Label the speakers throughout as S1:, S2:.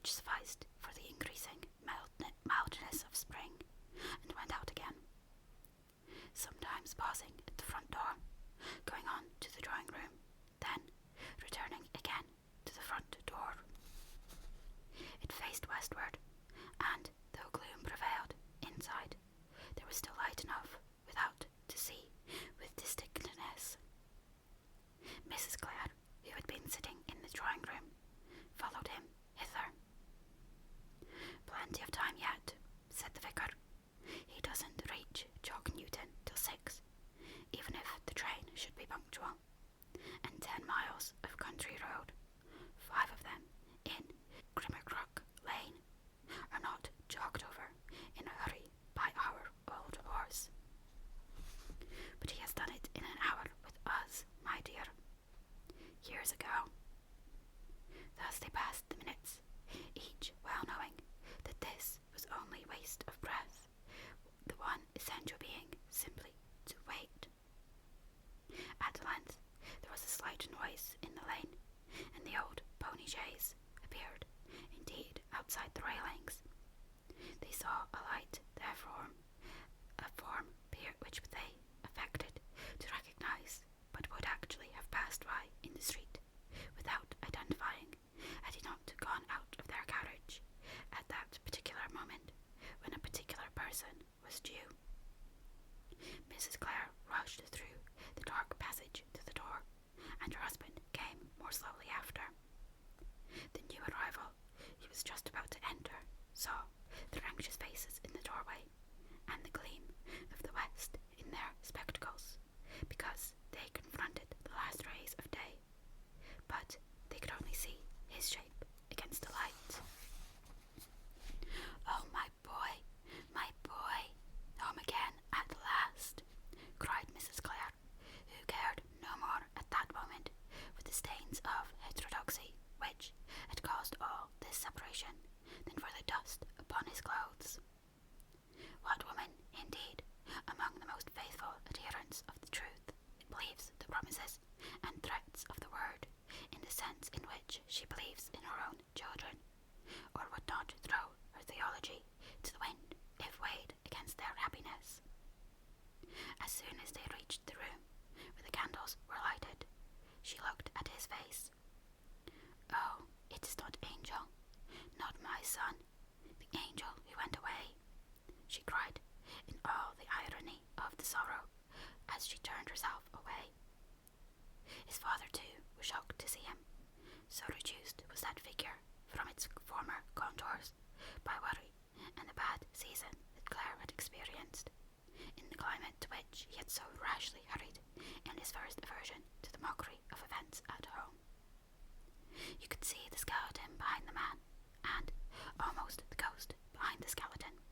S1: which sufficed for the increasing mildness of spring, and went out again, sometimes pausing at the front door, going on to the drawing room, then returning again to the front door. It faced westward, and though gloom prevailed inside, there was still light enough without to see with distinctness. Mrs. Clare, who had been sitting in the drawing room, followed him hither. "Plenty of time yet," said the vicar. "He doesn't reach Chalk Newton till 6, even if the train should be punctual, and 10 miles of country road, 5 of them in Grimmercrock Lane, are not jogged over in a hurry by our old horse. But he has done it in an hour with us, my dear, years ago." Thus they passed the minutes, each well knowing that this was only waste of breath, the one essential being simply to wait. At length there was a slight noise in the lane, and the old pony chaise appeared, indeed, outside the railings. They saw a light, therefore, a form which they affected to recognise, but would actually have passed by in the street without identifying, had he not gone out of their carriage at that particular moment when a particular person was due. Mrs. Clare rushed through the dark passage to the door, and her husband came more slowly after. The new arrival, who was just about to enter, saw their anxious faces in the doorway, and the gleam of the west in their spectacles, because they confronted the last rays of day, but they could only see his shape against the light. "Oh, my boy, home again at last," cried Mrs. Clare, who cared no more at that moment for the stains of heterodoxy which had caused all this separation than for the dust upon his clothes. What woman, indeed, among the most faithful adherents of the truth, believes the promises and threats of the word in the sense in which she believes in her own children, or would not throw her theology to the wind if weighed against their happiness? As soon as they reached the room where the candles were lighted, she looked at his face. "Oh, it is not Angel, not my son, the angel who went away," she cried in all the irony of the sorrow as she turned herself away. His father, too, was shocked to see him, so reduced was that figure from its former contours by worry and the bad season that Clare had experienced, in the climate to which he had so rashly hurried in his first aversion to the mockery of events at home. You could see the skeleton behind the man, and almost the ghost behind the skeleton.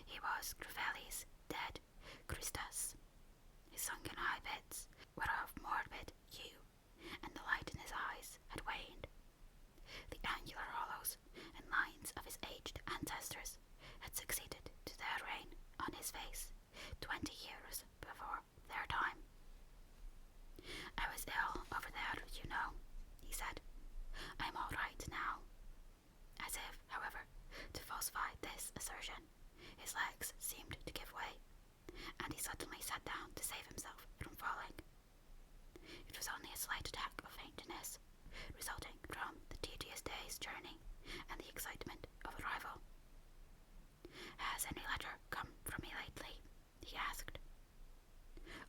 S1: He was Crivelli's dead Christus. His sunken eye pits were of morbid hue, and the light in his eyes had waned. The angular hollows and lines of his aged ancestors had succeeded to their reign on his face 20 years before their time. "I was ill over there, you know," he said. "I am all right now." As if, however, to falsify this assertion, his legs seemed to give way, and he suddenly sat down to save himself from falling. It was only a slight attack of faintness, resulting from the tedious day's journey and the excitement of arrival. "Has any letter come from me lately?" he asked.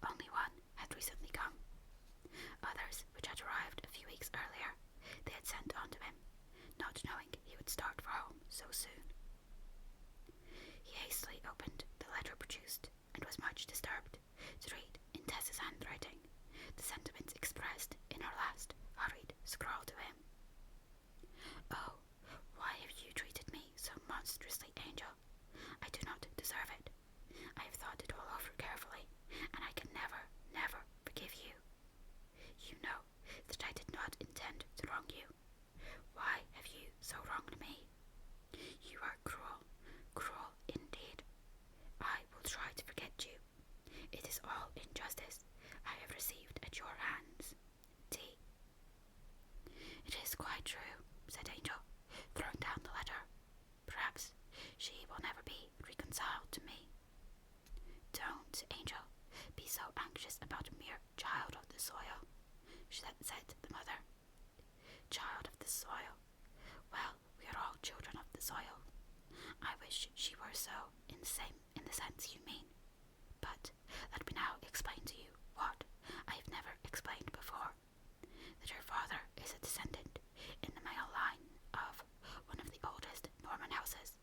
S1: Only one had recently come. Others, which had arrived a few weeks earlier, they had sent on to him, not knowing he would start for home so soon. He hastily opened the letter produced, and was much disturbed to read in Tess's handwriting the sentiments expressed in her last hurried scrawl to him. "Oh, why have you treated me so monstrously, Angel? I do not deserve it. I have thought it all over carefully, and I can never, never forgive you. You know that I did not intend to wrong you. Why have you so wronged me? You are cruel, cruel indeed. I will try to forget you. It is all injustice I have received at your hands. T." "It is quite true," said Angel, throwing the mother. Child of the soil. Well, we are all children of the soil. I wish she were so, in the sense you mean. But let me now explain to you what I have never explained before, that her father is a descendant in the male line of one of the oldest Norman houses,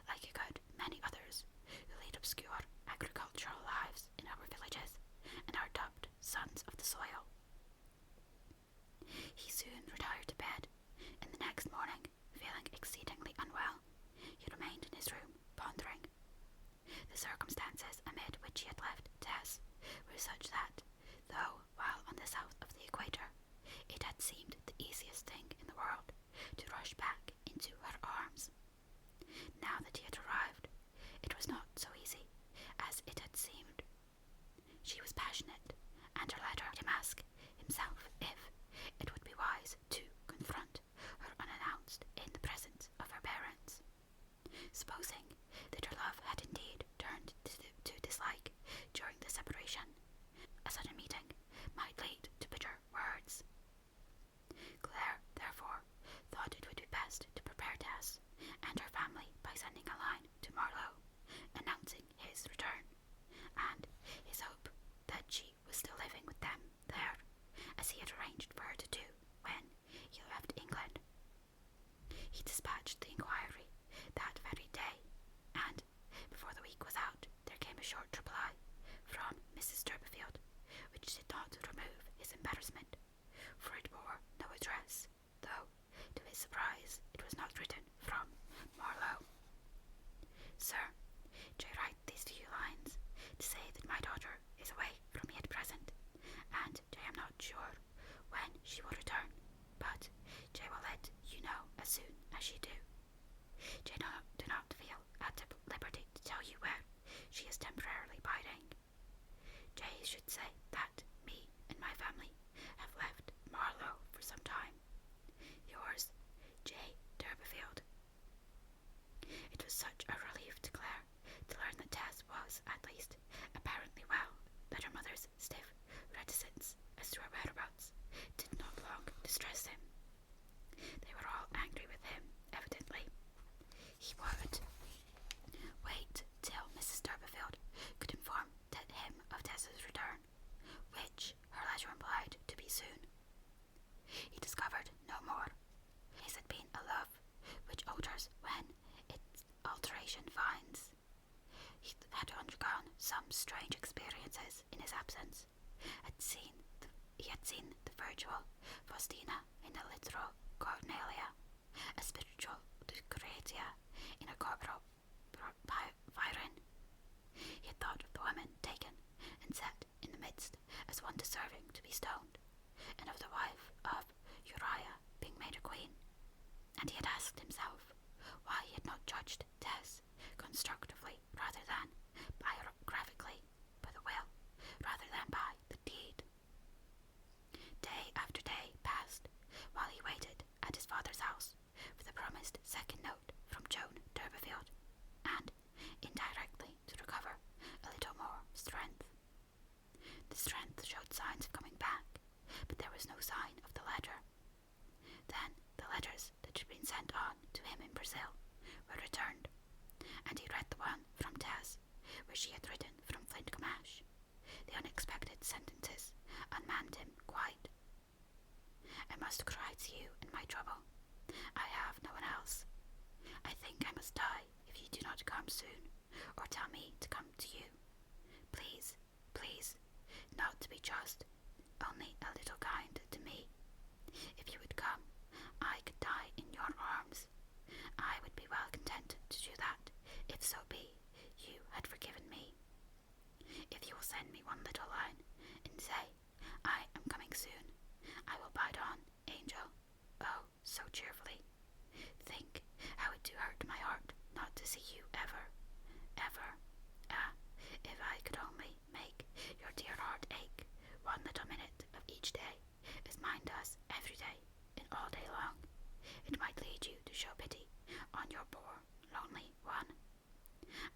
S1: like a good many others who lead obscure agricultural lives in our villages and are dubbed sons of the soil. He soon retired to bed, and the next morning, feeling exceedingly unwell, he remained in his room, pondering. The circumstances amid which he had left Tess were such that, though while on the south of the equator, it had seemed the easiest thing in the world to rush back into her arms. Now that he had arrived, it was not so easy as it had seemed. She was passionate, and her letter made him ask himself if it would be wise to confront her unannounced in the presence of her parents. Supposing that her love had indeed turned to dislike during the separation, a sudden meeting might lead to bitter words. Claire, therefore, thought it would be best to prepare Tess and her family by sending a line to Marlowe, announcing his return, and his hope that she was still living with them there, as he had arranged for her to do when he left England. He dispatched the inquiry that very day, and before the week was out, there came a short reply from Mrs. Durbeyfield, which did not remove his embarrassment, for it bore no address, though, to his surprise, it was not written from Marlowe. Sir, do I write these few lines to say that my daughter is away from me at present, and I am not sure when she will return, but Jay will let you know as soon as she do. Jay do not feel at liberty to tell you where she is temporarily biding. Jay should say that me and my family have left Marlowe for some time. Yours, J. Durbeyfield. It was such a relief to Claire to learn that Tess was, at least, apparently well, that her mother's stiff reticence as to her whereabouts did not long distress him. They were all angry with him, evidently. He would wait till Mrs. Durbeyfield could inform him of Tess's return, which her letter implied to be soon. He discovered no more. His had been a love which alters when its alteration finds. He had undergone some strange experiences in his absence. He had seen the virtual Faustina in the literal Cornelia, a spiritual Lucretia in a corporal Byron. He had thought of the woman taken and set in the midst as one deserving to be stoned, and of the wife of Uriah being made a queen, and he had asked himself why he had not judged Tess constructively rather than biographically, by the will rather than by the deed. Day after day passed while he waited at his father's house for the promised second note from Joan Durbeyfield, and indirectly to recover a little more strength. The strength showed signs of coming back, but there was no sign of the letter. Then the letters that had been sent on to him in Brazil were returned, and he read the one from Tess, where she had written from Flint Gamash. The unexpected sentences unmanned him quite. I must cry to you in my trouble. I have no one else. I think I must die if you do not come soon, or tell me to come to you. Please, please, not to be just, only a little kind to me. If you would come, I could die in your arms. I would be well content to do that, if so be you had forgiven me. If you will send me one little line, and say, I am coming soon, I will bide on, angel, oh, so cheerfully. Think how it do hurt my heart not to see you ever, ever. Ah, if I could only make your dear heart ache one little minute of each day, as mine does every day and all day long, it might lead you to show pity on your poor, lonely one.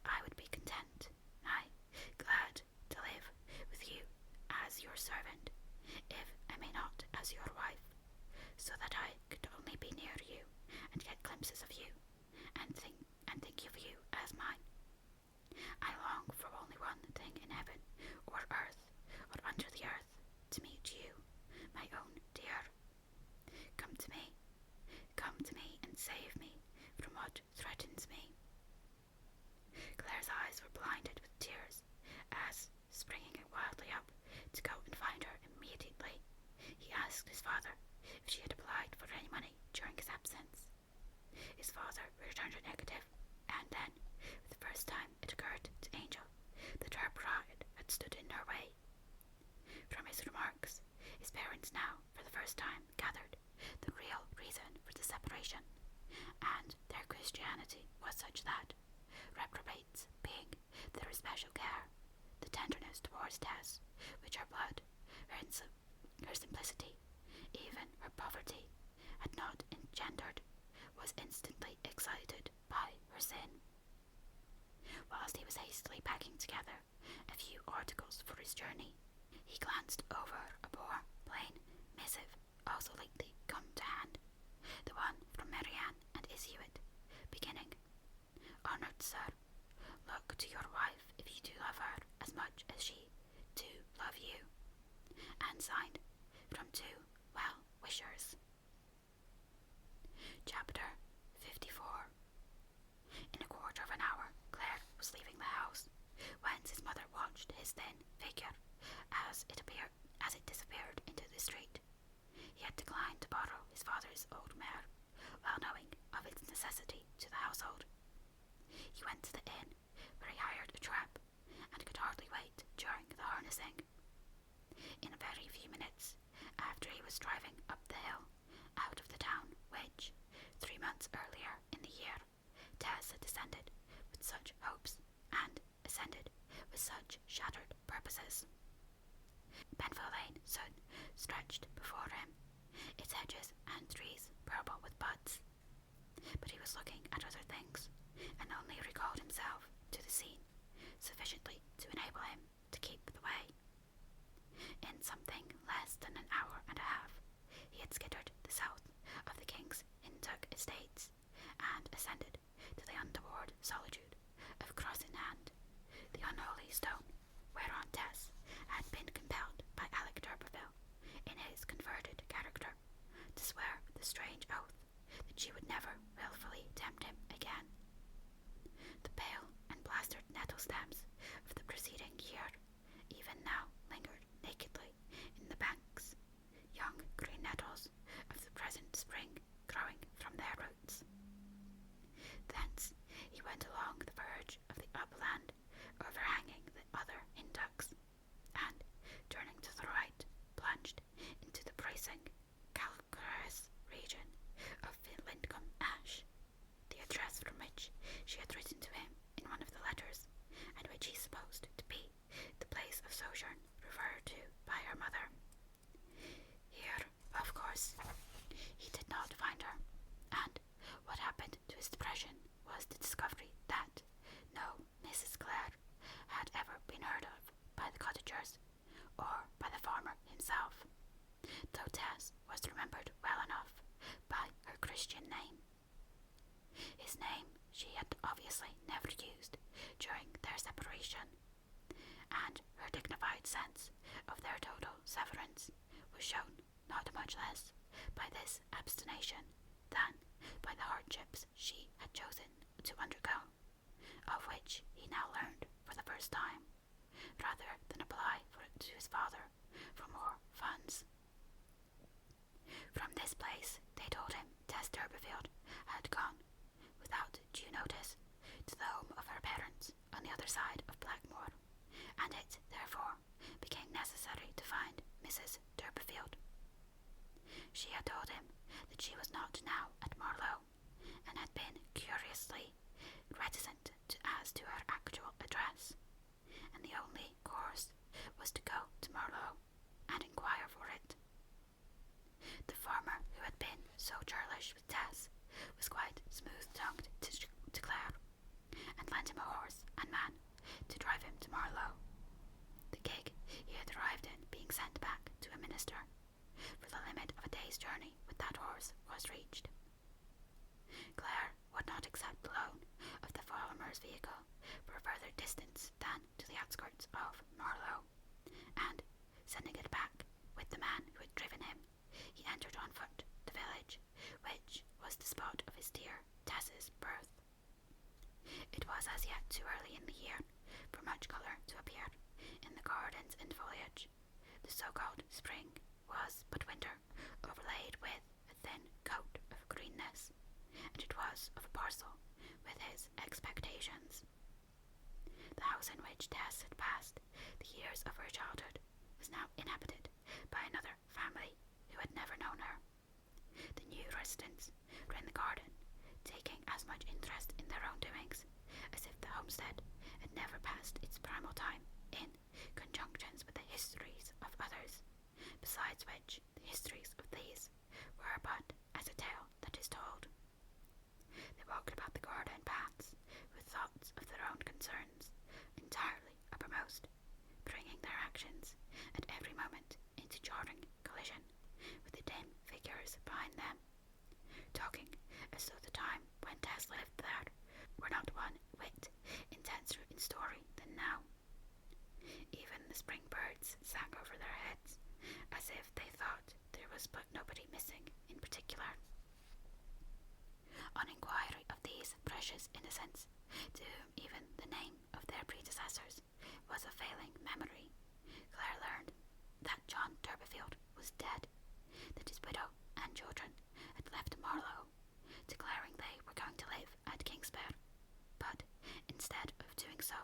S1: I would be content, aye, glad to live with you as your servant, if I may not as your wife. so that I could only be near you and get glimpses of you and think of you as mine. I long for only one thing in heaven or earth or under the earth, to meet you, my own dear. Come to me and save me from what threatens me. Claire's eyes were blinded with tears as, springing wildly up to go and find her immediately, he asked his father if she had applied for any money during his absence. His father returned a negative, and then, for the first time, it occurred to Angel that her pride had stood in her way. From his remarks, his parents now, for the first time, gathered the real reason for the separation, and their Christianity was such that, reprobates being their especial care, the tenderness towards Tess, which her blood, her simplicity, even her poverty, had not engendered, was instantly excited by her sin. Whilst he was hastily packing together a few articles for his journey, he glanced over a poor, plain missive also lately come to hand, the one from Marianne and Isuit, beginning, "Honoured Sir, look to your wife if you do love her as much as she do love you," and signed, "From two well-wishers." Chapter 54. In a quarter of an hour, Claire was leaving the house, whence his mother watched his thin figure as it disappeared into the street. He had declined to borrow his father's old mare, well knowing of its necessity to the household. He went to the inn, where he hired a trap, and could hardly wait during the harnessing. In a very few minutes, after he was driving up the hill, out of the town which, 3 months earlier in the year, Tess had descended with such hopes and ascended with such shattered purposes. Benville Lane soon stretched before him, its hedges and trees purple with buds. But he was looking at other things, and only recalled himself to the scene sufficiently to enable him to keep the way. In something less than an hour and a half, he had skittered the south of the King's Hintock estates, and ascended to the untoward solitude of Cross in Hand, the unholy stone whereon Tess had been compelled by Alec d'Urberville, in his converted character, to swear the strange oath that she would never wilfully tempt him again. The pale and plastered nettle stems of the preceding year even now lingered nakedly in the banks, young green nettles of the present spring growing from their roots. Thence he went along the verge of the upland overhanging the other Hindocks, and, turning to the right, plunged into the bracing, calcareous region of Lindcombe Ash, the address from which she had written to him in one of the letters, and which he supposed to be the place of sojourn referred to by her mother. Here, of course, he did not find her, and what happened to his depression was the discovery that no Mrs. Clare had ever been heard of by the cottagers, or by the farmer himself, though Tess was remembered well enough by her Christian name. His name she had obviously never used during their separation, and her dignified sense of their total severance was shown not much less by this abstination than by the hardships she had chosen to undergo, of which he now learned for the first time, rather than apply to his father for more funds. From this place, they told him, Tess d'Urberville had gone, without due notice, to the home of her parents on the other side of Blackmoor, and it, therefore, became necessary to find Mrs. d'Urberville. She had told him that she was not now at Marlow, and had been curiously reticent as to her actual address, and the only course was to go to Marlow and inquire for it. The farmer who had been so churlish with Tess was quite smooth-tongued to Clare, and lent him a horse and man to drive him to Marlow, the gig he had arrived in being sent back to a minister, for the limit of a day's journey with that man who had driven him, he entered on foot the village, which was the spot of his dear Tess's birth. It was as yet too early in the year for much colour to appear in the gardens and foliage. The so-called spring was but winter, overlaid with a thin coat of greenness, and it was of a parcel with his expectations. The house in which Tess had passed the years of her childhood was now inhabited by another family who had never known her. The new residents were in the garden, taking as much interest in their own doings as if the homestead had never passed its primal time in conjunctions with the histories of others, besides which the histories of these were but as a tale that is told. They walked about the garden paths with thoughts of their own concerns entirely uppermost, bringing their actions at every moment into jarring collision with the dim figures behind them, talking as though the time when Tess lived there were not one whit intenser in story than now. Even the spring birds sang over their heads, as if they thought there was but nobody missing in particular. On inquiry of these precious innocents, to whom even the name of their predecessors was a failing memory, Claire learned that John Turberfield was dead, that his widow and children had left Marlow, declaring they were going to live at Kingsborough, but instead of doing so,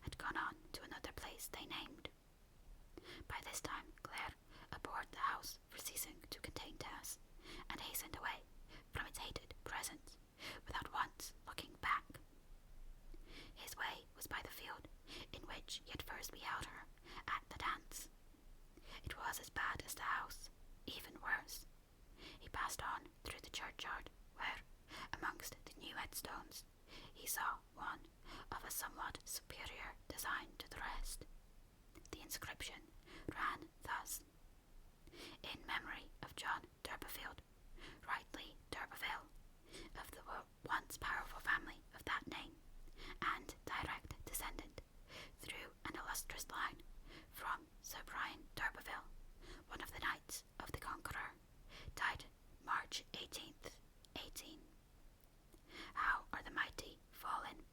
S1: had gone on to another place they named. By this time Claire abhorred the house for ceasing to contain Tess, and hastened away from its hated presence without once looking back. His way was by the field in which he had first beheld her at the dance. It was as bad as the house, even worse. He passed on through the churchyard, where, amongst the new headstones, he saw one of a somewhat superior design to the rest. The inscription ran thus: "In memory of John Turberfield, rightly Turberville, of the once powerful family of that name, and direct descendant, through an illustrious line, from Sir Brian Turberville, one of the knights of the Conqueror, died March 18th, 18. How are the mighty fallen?"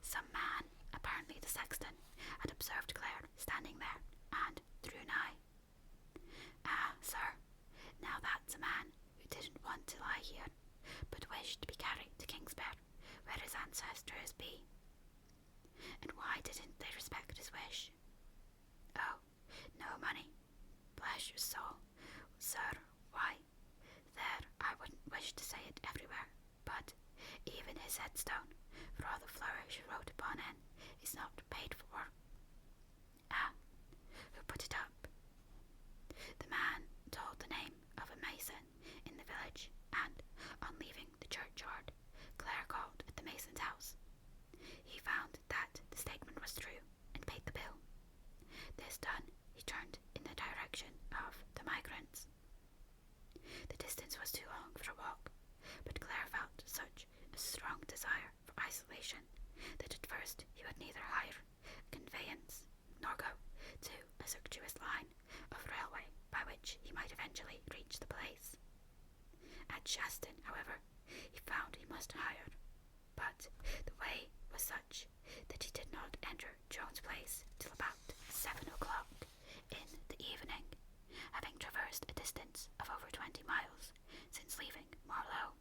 S1: Some man, apparently the sexton, had observed Claire standing there, and drew nigh. "Ah, sir, now that's a man who didn't want to lie here, but wished to be carried to Kingsborough, where his ancestors be." "And why didn't they respect his wish?" "Oh, no money. Bless your soul, sir, why, there, I wouldn't wish to say it everywhere, but even his headstone, for all the flourish he wrote upon it, is not paid for." "Ah, who put it up?" The man told the name of a mason in the village, and, on leaving the churchyard, Claire called at the mason's house. He found that the statement was true, and paid the bill. This done, he turned in the direction of the migrants. The distance was too long for a walk, but Claire felt such a strong desire for isolation that at first he would neither hire a conveyance nor go to a circuitous line of railway by which he might eventually reach the place. At Shaston, however, he found he must hire, but the way was such that he did not enter Jones Place till about 7 o'clock in the evening, having traversed a distance of over 20 miles since leaving Marlow.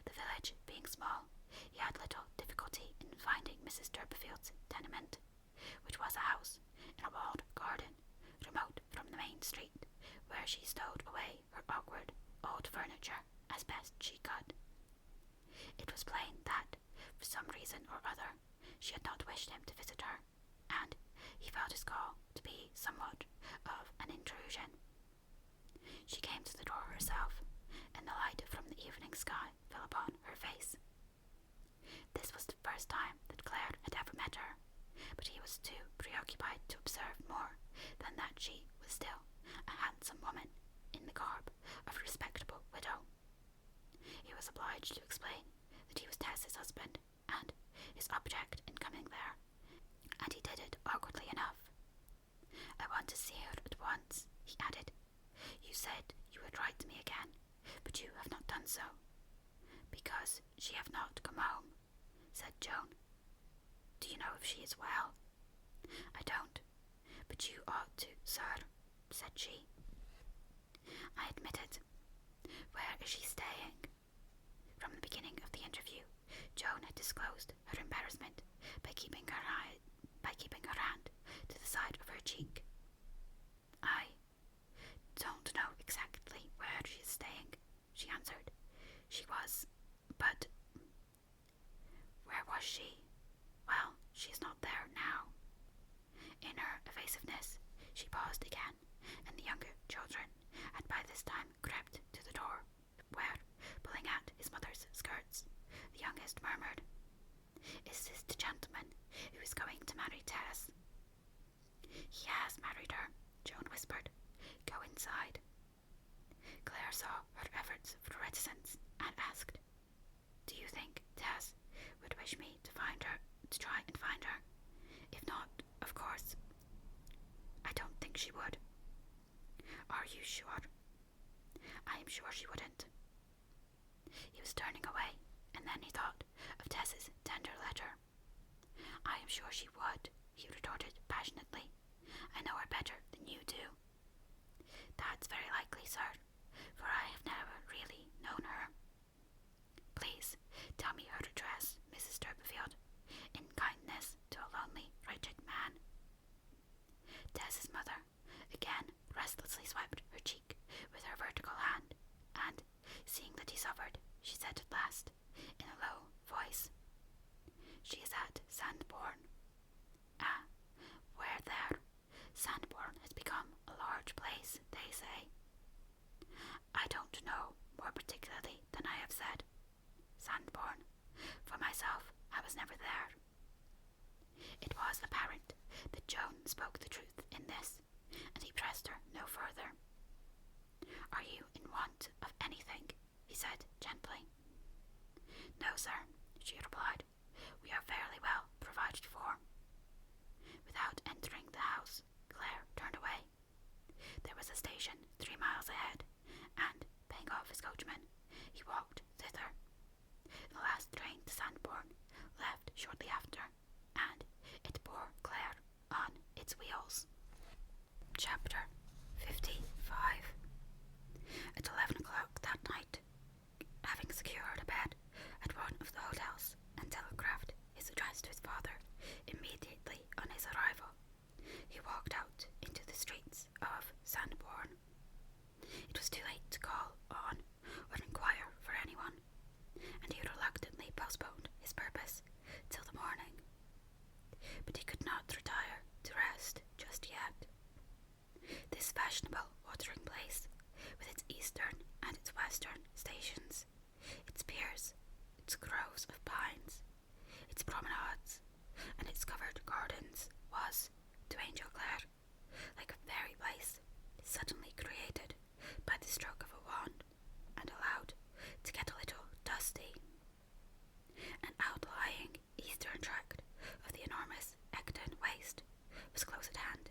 S1: The village being small, he had little difficulty in finding Mrs. Turberfield's tenement, which was a house in a walled garden, remote from the main street, where she stowed away her awkward old furniture as best she could. It was plain that, for some reason or other, she had not wished him to visit her, and he felt his call to be somewhat of an intrusion. She came to the door herself, and the light from the evening sky fell upon her face. This was the first time that Claire had ever met her, but he was too preoccupied to observe more than that she was still a handsome woman in the garb of a respectable widow. He was obliged to explain that he was Tess's husband, and his object in coming there, and he did it awkwardly enough. "I want to see her at once," would write to me again, but you have not done so. Because she have not come home, said Joan. Do you know if she is well? I don't, but you ought to, sir, said she. I admitted. Where is she staying? From the beginning of the interview, Joan had disclosed her embarrassment by keeping her hand to the side of her cheek. I don't know exactly where she is staying, she answered. She was, but where was she? Well, she is not there now. In her evasiveness, she paused again, and the younger children had by this time crept to the door, where, pulling at his mother's skirts, the youngest murmured, Is this the gentleman who is going to marry Tess? He has married her, Joan whispered. Go inside. Claire saw her efforts for reticence and asked, Do you think Tess would wish me to try and find her? If not, of course, I don't think she would. Are you sure? I am sure she wouldn't. He was turning away, and then he thought of Tess's tender letter. I am sure she would, he retorted passionately. I know her better than you do. That's very likely, sir, for I have never really known her. Please tell me her address, Mrs. Turberfield, in kindness to a lonely, wretched man. Tess's mother again restlessly swept her cheek with her vertical hand, and, seeing that he suffered, she said at last, in a low voice, She is at Sandbourne. Ah, where there? Sandbourne has become a large place, they say. I don't know more particularly than I have said. Sandbourne. For myself, I was never there. It was apparent that Joan spoke the truth in this, and he pressed her no further. Are you in want of anything? He said gently. No, sir, she replied. We are fairly well provided for. Without entering the house, Claire turned away. There was a station 3 miles ahead, and, paying off his coachman, he walked thither. The last train to Sandbourne left shortly after, and it bore Claire on its wheels. Chapter 55. At 11 o'clock that night, having secured a bed at one of the hotels and telegraphed his address to his father immediately on his arrival, he walked out into the streets of Sandbourne. It was too late to call on or inquire for anyone, and he reluctantly postponed his purpose till the morning. But he could not retire to rest just yet. This fashionable watering place, with its eastern and its western stations, its piers, its groves of pines, its promenades, and its covered gardens, was, to Angel Clare, like a fairy place suddenly created by the stroke of a wand and allowed to get a little dusty. An outlying eastern tract of the enormous Ecton waste was close at hand,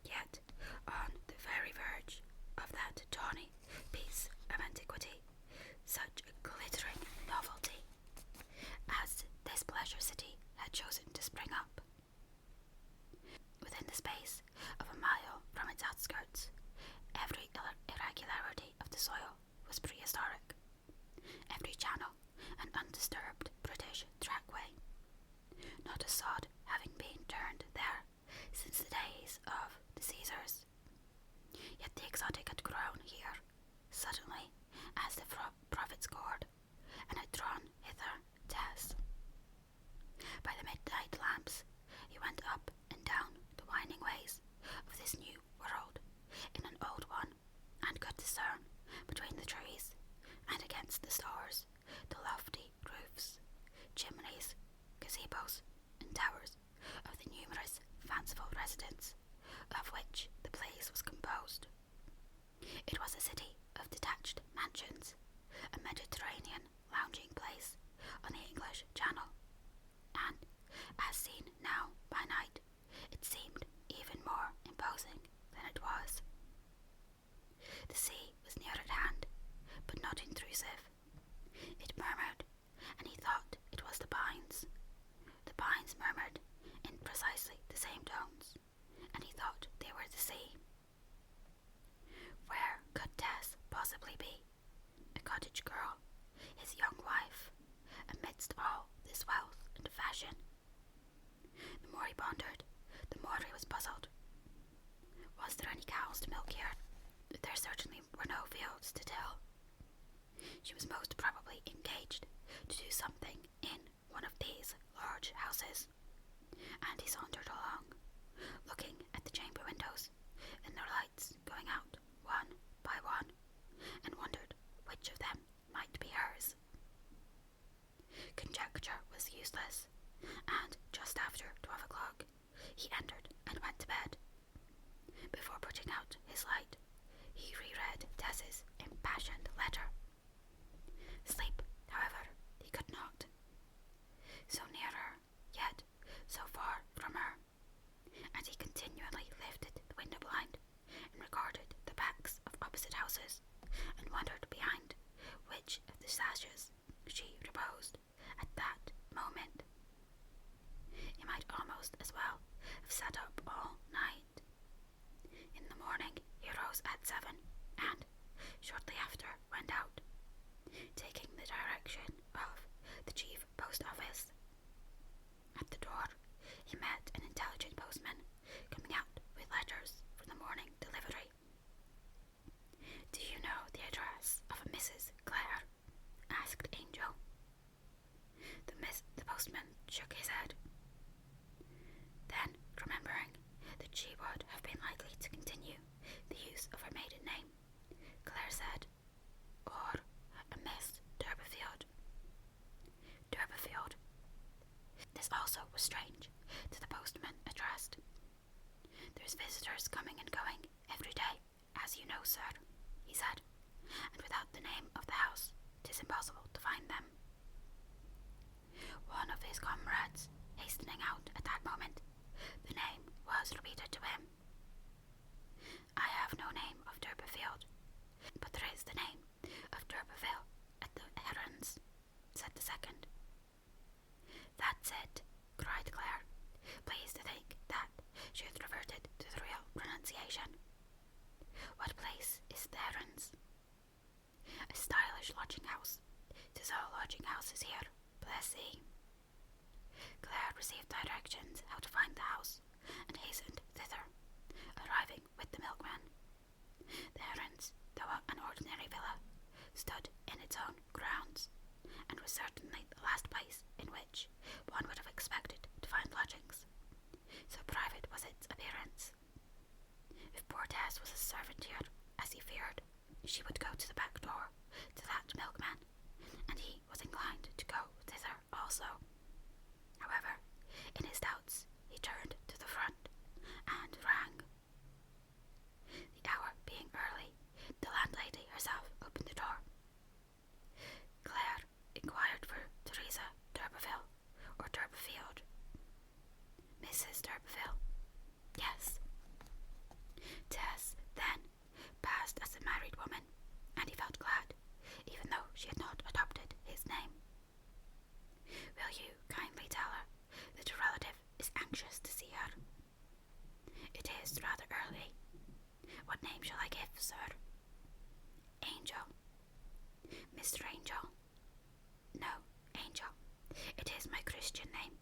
S1: yet on the very verge of that tawny piece of antiquity, such a glittering novelty as this pleasure city had chosen to spring up. Within the space of a mile from its outskirts, every irregularity of the soil was prehistoric, every channel an undisturbed British trackway, not a sod having been turned there since the days of the Caesars. Yet the exotic had grown here, suddenly, as the prophets scored, and had drawn hither Tess. By the midnight lamps, he went up and down the winding ways of this new world in an old one, and could discern between the trees and against the stars the lofty roofs, chimneys, gazebos, and towers of the numerous fanciful residences of which the place was composed. It was a city of detached mansions, a Mediterranean lounging place on the English Channel, and, as seen now by night, it seemed even more imposing than it was. The sea was near notes to tell. She was most probably engaged to do something in one of these large houses, and he sauntered along, looking at the chamber windows and their lights going out one by one, and wondered which of them might be hers. Conjecture was useless, and just after 12 o'clock he entered and went to bed. Before putting out his light, he reread Tess's impassioned letter. Sleep, however, he could not. So near her, yet so far from her, and he continually lifted the window blind and regarded the backs of opposite houses, and wondered behind which of the sashes she reposed at that moment. He might almost as well have sat up all night. In the morning he rose at 7, and shortly after went out, taking the direction of the chief post office. At the door he met an intelligent postman coming out with letters for the morning delivery. "Do you know the address of a Mrs. Clare?" asked Angel. The postman shook his head. Then, remembering that she would have been likely to continue the use of her maiden name, Claire said, "Or a Miss D'Urberville." D'Urberville. This also was strange to the postman addressed. "There's visitors coming and going every day, as you know, sir," he said, "and without the name of the house, 'tis impossible to find them." One of his comrades, hastening out at that moment, the name was repeated to him. "I have no name of D'Urberville, but there is the name of D'Urberville at the Herons," said the second. "That's it," cried Claire, pleased to think that she had reverted to the real pronunciation. "What place is the Herons?" "A stylish lodging house. 'Tis all lodging houses here, bless ye." Claire received directions how to find the house, and hastened thither, arriving with the milkman. The Herons, though an ordinary villa, stood in its own grounds, and was certainly the last place in which one would have expected to find lodgings, so private was its appearance. If poor Tess was a servant here, as he feared, she would go to the back door to that milkman, and he was inclined to go thither also. However, in his doubts, he turned to the front and rang. The hour being early, the landlady herself opened the door. Claire inquired for Teresa D'Urberville or D'Urberville. "Mrs. D'Urberville." "Yes." Tess, then, passed as a married woman, and he felt glad, even though she had not adopted his name. "Will you kindly tell her that a relative is anxious to see her?" "It is rather early. What name shall I give, sir?" "Angel." "Mr. Angel?" "No, Angel. It is my Christian name.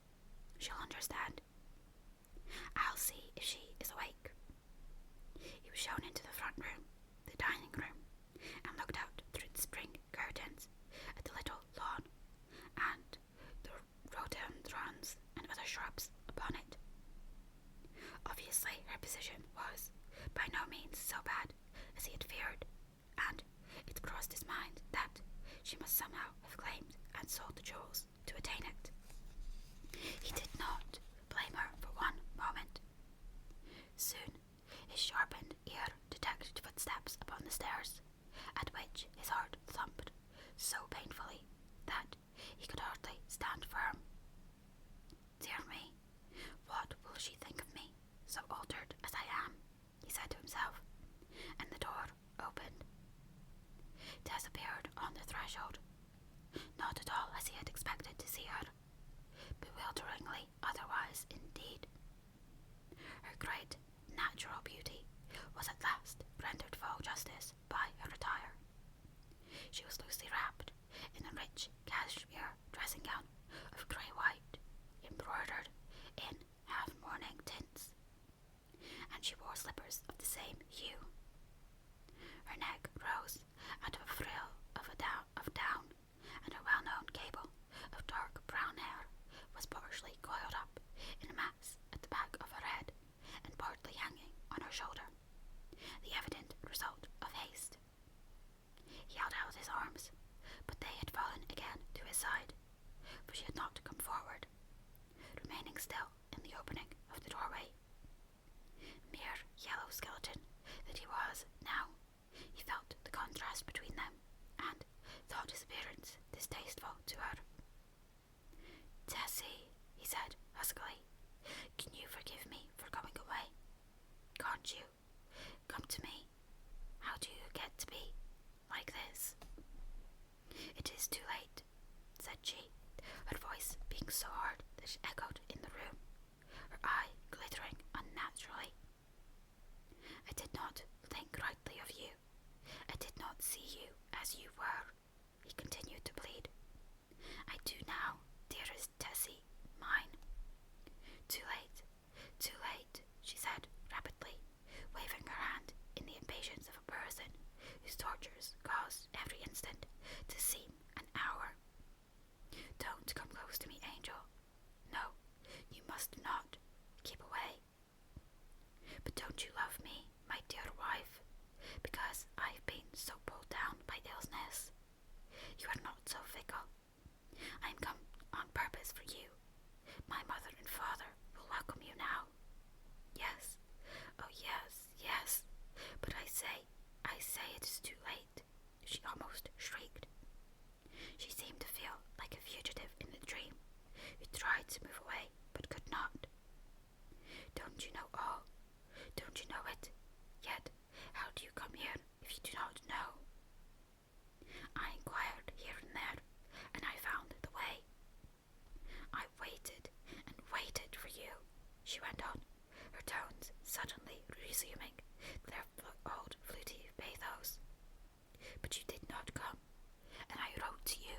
S1: She'll understand." "I'll see if she is awake." He was shown into the front room, the dining room, and looked out through the spring curtains at the little lawn and the rhododendrons and other shrubs upon it. Obviously her position was by no means so bad as he had feared, and it crossed his mind that she must somehow have claimed and sold the jewels to attain it. He did not blame her for one moment. Soon his sharpened ear detected footsteps upon the stairs, at which his heart thumped so painfully that he could hardly stand firm. "Dear me, what will she think of me, so altered as I am?" he said to himself, and the door opened. Tess appeared on the threshold, not at all as he had expected to see her, bewilderingly otherwise indeed. Her great natural beauty was at last rendered full justice by her attire. She was loosely wrapped in a rich cashmere dressing gown of grey-white, embroidered in half-mourning tints, and she wore slippers of the same hue. Her neck rose she had not come forward, remaining still in the opening of the doorway. Mere yellow skeleton that he was now, he felt the contrast between them, and thought his appearance distasteful to her. "Tessie," he said huskily, "can you forgive me for going away? Can't you? Come to me. How do you get to be like this?" "It is too late," said she, her voice being so hard that it echoed in the room, her eye glittering unnaturally. "I did not think rightly of you. I did not see you as you were," he continued to plead. "I do now, dearest Tessie, mine." "Too late," she said rapidly, waving her hand in the impatience of a person whose tortures cause every instant to seem an hour. "Don't come close to me, Angel. No, you must not. Keep away. But don't you love me, my dear wife, because I've been so pulled down by illness? You are not so fickle. I'm come on purpose for you. My mother and father will welcome you now. Yes, oh yes, but I say it is too late," she almost shrieked. She seemed to feel like a fugitive in the dream, who tried to move away but could not. "Don't you know all? Don't you know it? Yet how do you come here if you do not know?" "I inquired here and there, and I found the way. I waited and waited for you," she went on, her tones suddenly resuming their old fluty pathos. "But you did not come, and I wrote to you,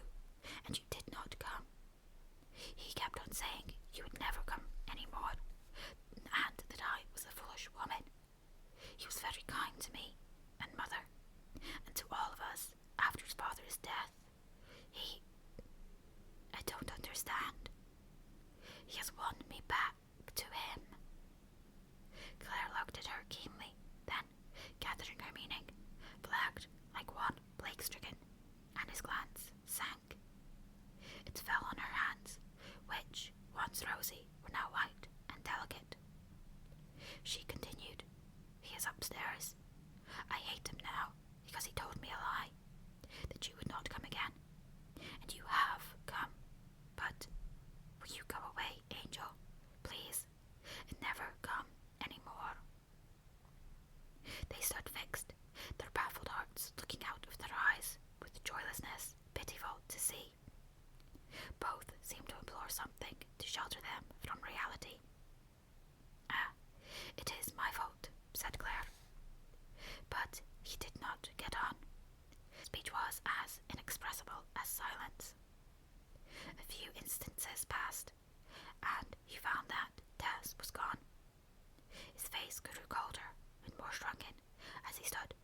S1: and you did not come. He kept on saying you would never come any more, and that I was a foolish woman. He was very kind to me and mother, and to all of us after his father's death. I don't understand. He has won me back to him." Claire looked at her keenly, then, gathering her meaning, flagged like one plague-stricken, and his glance sank. It fell on her hands, which, once rosy, were now white and delicate. She continued, "He is upstairs. I hate him now because he told me a lie, that you would not come again. And you have come. But will you go away, Angel, please, and never come any more?" They stood fixed, their baffled hearts looking out of their eyes with joylessness pitiful to see. Both seemed to implore something to shelter them from reality. "Ah, it is my fault," said Claire. But he did not get on. Speech was as inexpressible as silence. A few instances passed, and he found that Tess was gone. His face grew colder and more shrunken as he stood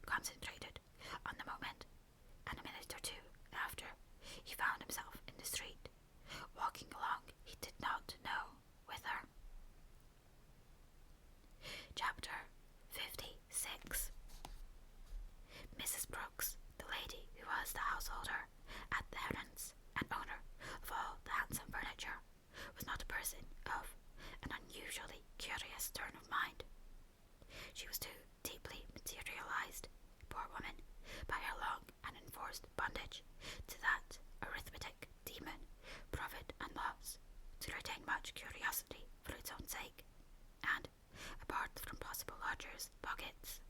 S1: concentrated on the moment, and a minute or two after he found himself in the street, walking along he did not know whither. Chapter 56. Mrs. Brooks, the lady who was the householder at the Herons and owner of all the handsome furniture, was not a person of an unusually curious turn of mind. She was too deeply materialized, poor woman, by her long and enforced bondage to that arithmetic demon, profit and loss, to retain much curiosity for its own sake, and, apart from possible lodgers' pockets.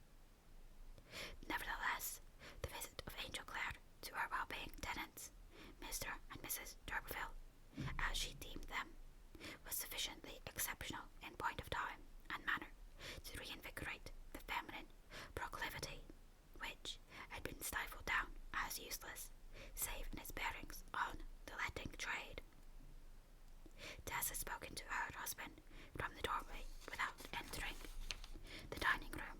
S1: Nevertheless, the visit of Angel Clare to her well-paying tenants, Mr. and Mrs. d'Urberville, as she deemed them, was sufficiently exceptional in point of time and manner to reinvigorate the feminine proclivity, which had been stifled down as useless, save in its bearings on the letting trade. Tess had spoken to her husband from the doorway without entering the dining room,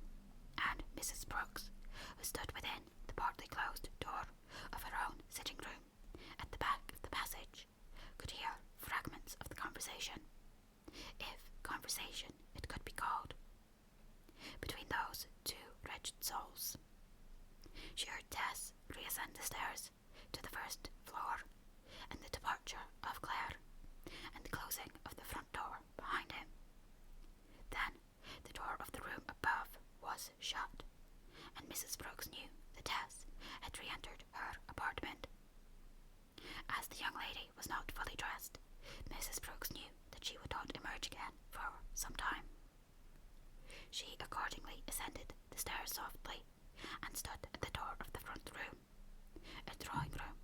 S1: and Mrs. Brooks, who stood within the partly closed door of her own sitting room at the back of the passage, could hear fragments of the conversation, if conversation it could be called, between those two wretched souls. She heard Tess reascend the stairs to the first floor, and the departure departure of Claire and the closing of the front door behind him. Then the door of the room above was shut, and Mrs. Brooks knew that Tess had re-entered her apartment. As the young lady was not fully dressed, Mrs. Brooks knew that she would not emerge again for some time. She accordingly ascended the stairs softly and stood at the door of the front room, a drawing room,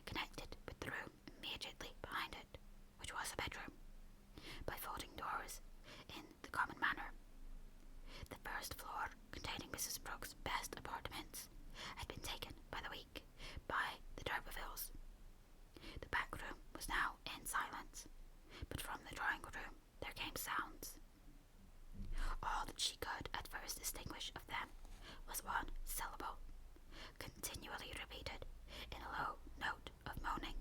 S1: connected with the room immediately behind it, which was a bedroom, by folding doors in the common manner. The first floor, containing Mrs. Brooks' best apartments, had been taken by the week by the d'Urbervilles. The back room was now in silence, but from the drawing room there came sounds. All that she could at first distinguish of them was one syllable, continually repeated in a low note of moaning,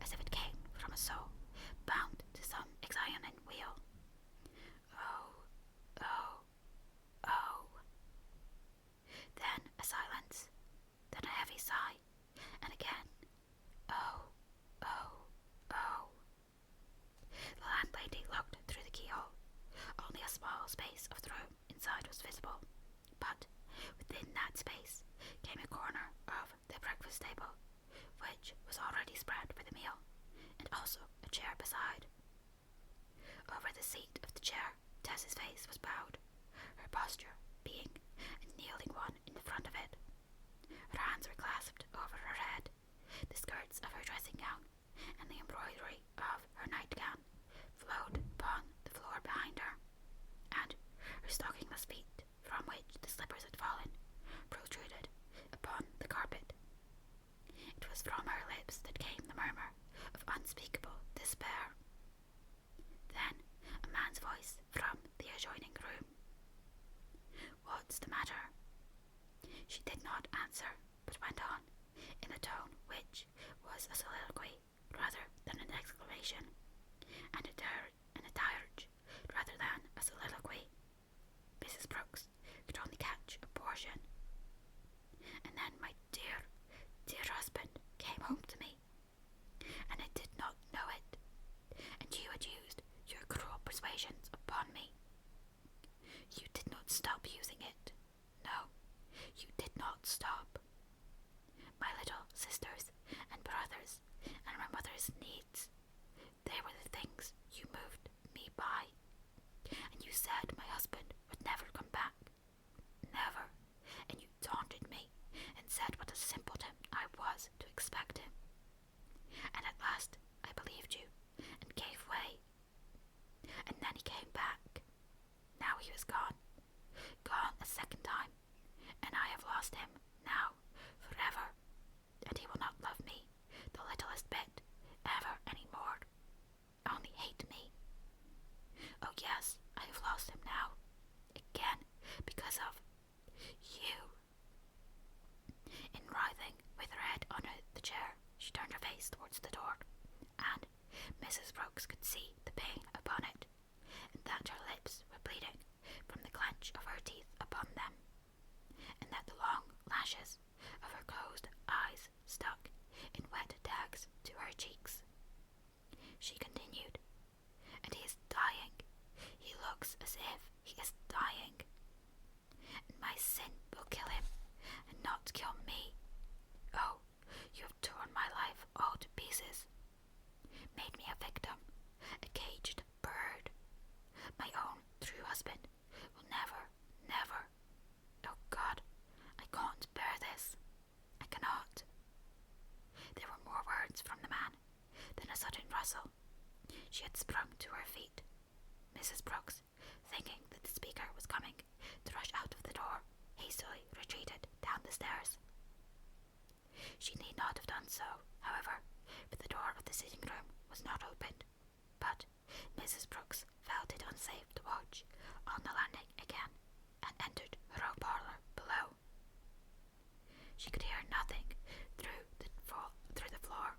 S1: as if it came from a soul bound to some exionine wheel. Oh, oh, oh. Then a silence, then a heavy sigh, and again, oh, oh, oh. The landlady looked through the keyhole. Only a small space of the room inside was visible, but within that space came a corner of the breakfast table, which was already spread for the meal, and also a chair beside. Over the seat of the chair, Tess's face was bowed, her posture being a kneeling one in the front of it. Her hands were clasped over her head. The skirts of her dressing gown and the embroidery of her nightgown flowed upon the floor behind her, and her stockingless feet, from which the slippers had fallen, protruded upon the carpet. It was from her lips that came the murmur of unspeakable despair. Then a man's voice from the adjoining room. "What's the matter?" She did not answer, but went on, in a tone which was a soliloquy rather than an exclamation, and a dirge rather than a soliloquy. Mrs. Brooks could only catch a portion. "And then my dear, dear husband came home to me, and I did not know it, and you had used your cruel persuasions upon me. You did not stop using it. No, you did not stop. My little sisters and brothers and my mother's needs, they were the things you moved me by, and you said my husband would never come back. Never. And you taunted me and said what a simpleton I was to expect him. And at last I believed you and gave way. And then he came back. Now he was gone a second time, and I have lost him now forever, and he will not love me the littlest bit ever any more, only hate me. Oh yes, I have lost him now, again, because of you." In writhing with her head on the chair, she turned her face towards the door, and Mrs. Brooks could see the pain upon it, and that her lips were bleeding from the clench of her teeth upon them, and that the long lashes of her closed eyes stuck in wet tags to her cheeks. She continued, "And he is dying. He looks as if he is dying. And my sin will kill him, and not kill me. Oh, you have torn my life all to pieces, made me a victim, a caged bird. My own true husband will never, never. Oh God, I can't bear this. I cannot." There were more words from the man, then a sudden rustle. She had sprung to her feet. Mrs. Brooks, thinking that the speaker was coming to rush out of the door, hastily retreated down the stairs. She need not have done so, however, for the door of the sitting room was not opened, but Mrs. Brooks felt it unsafe to watch on the landing again, and entered her own parlour below. She could hear nothing through the floor,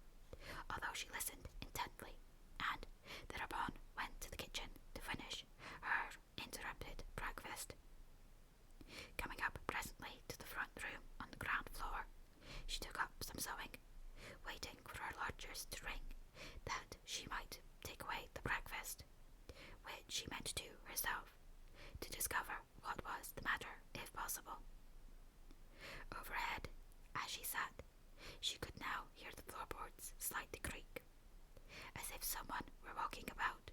S1: although she listened intently, and thereupon went to the kitchen to finish her interrupted breakfast. Coming up presently to the front room on the ground floor, she took up some sewing, waiting for her lodgers to ring if someone were walking about,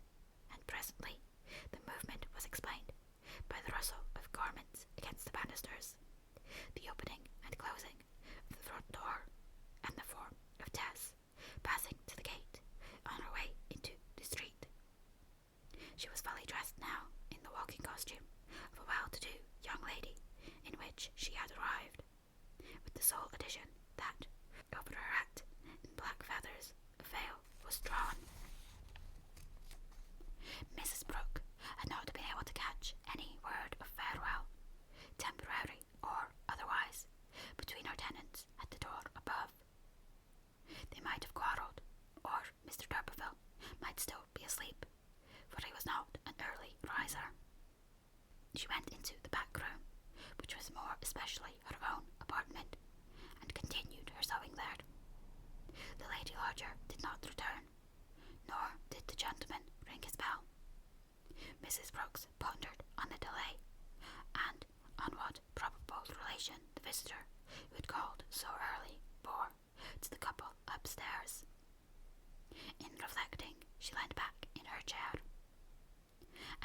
S1: and presently the movement was explained by the rustle of garments against the banisters, the opening and closing of the front door, and the form of Tess passing to the gate on her way into the street. She was fully dressed now in the walking costume of a well-to-do young lady in which she had arrived, with the sole addition that, over her hat in black feathers, a veil was drawn. Mrs. Brooke had not been able to catch any word of farewell, temporary or otherwise, between her tenants at the door above. They might have quarrelled, or Mr. D'Urberville might still be asleep, for he was not an early riser. She went into the back room, which was more especially her own apartment, and continued her sewing there. The lady lodger did not return, nor did the gentleman ring his bell. Mrs. Brooks pondered on the delay, and on what probable relation the visitor who had called so early bore to the couple upstairs. In reflecting, she leaned back in her chair.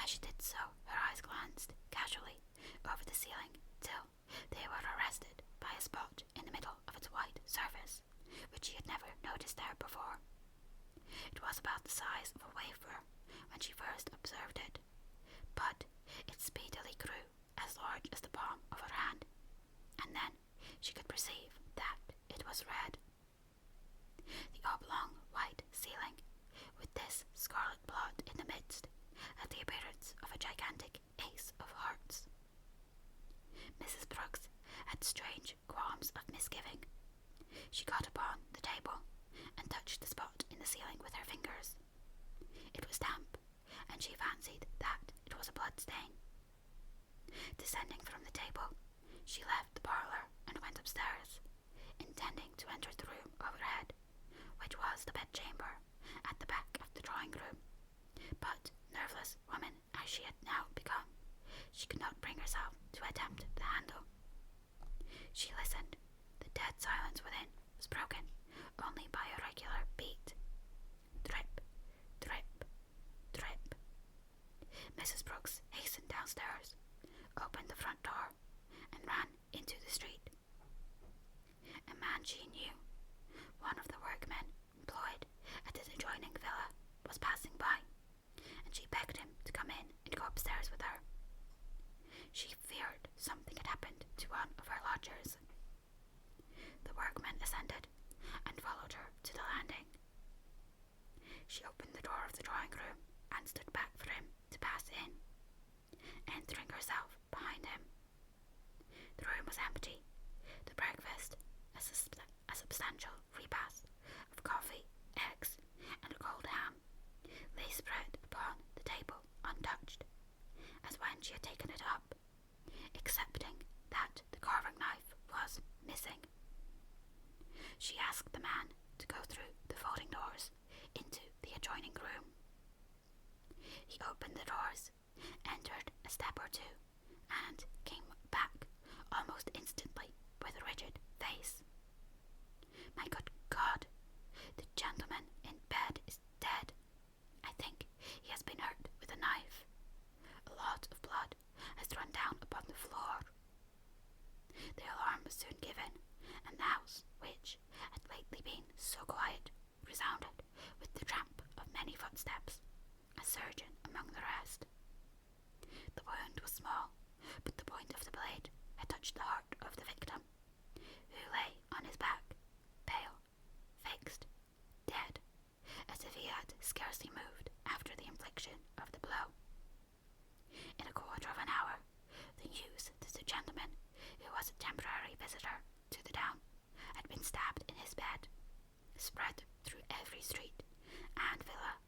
S1: As she did so, her eyes glanced casually over the ceiling till they were arrested by a spot in the middle of its white surface, which she had never noticed there before. It was about the size of a wafer when she first observed it, but it speedily grew as large as the palm of her hand, and then she could perceive that it was red. The oblong white ceiling, with this scarlet blot in the midst, had the appearance of a gigantic ace of hearts. Mrs. Brooks had strange qualms of misgiving. She got upon the table and touched the spot in the ceiling with her fingers. It was damp, and she fancied that it was a blood stain. Descending from the table, she left the parlour and went upstairs, intending to enter the room overhead, which was the bedchamber at the back of the drawing-room. But, nerveless woman as she had now become, she could not bring herself to attempt the handle. She listened. The dead silence within was broken only by a regular beat. Drip, drip, drip. Mrs. Brooks hastened downstairs, opened the front door, and ran into the street. A man she knew, one of the workmen employed at the adjoining villa, was passing by, and she begged him to come in and go upstairs with her. She feared something had happened to one of her lodgers. The workman ascended and followed her to the landing. She opened the door of the drawing-room and stood back for him to pass in, entering herself behind him. The room was empty. The breakfast, a substantial repast of coffee, eggs, and a cold ham, lay spread upon the table untouched, as when she had taken it up, excepting that the carving knife was missing. She asked the man to go through the folding doors into the adjoining room. He opened the doors, entered a step or two, and came back almost instantly with a rigid face. My good God, the gentleman in bed is dead. I think he has been hurt with a knife. A lot of blood has run down upon the floor. The alarm was soon given, and the house, which had lately been so quiet, resounded with the tramp of many footsteps, a surgeon among the rest. The wound was small, but the point of the blade had touched the heart of the victim, who lay on his back, pale, fixed, dead, as if he had scarcely moved after the infliction of the blow. In a quarter of an hour, the news that the gentleman, who was a temporary visitor to the town, had been stabbed in his bed, spread through every street and villa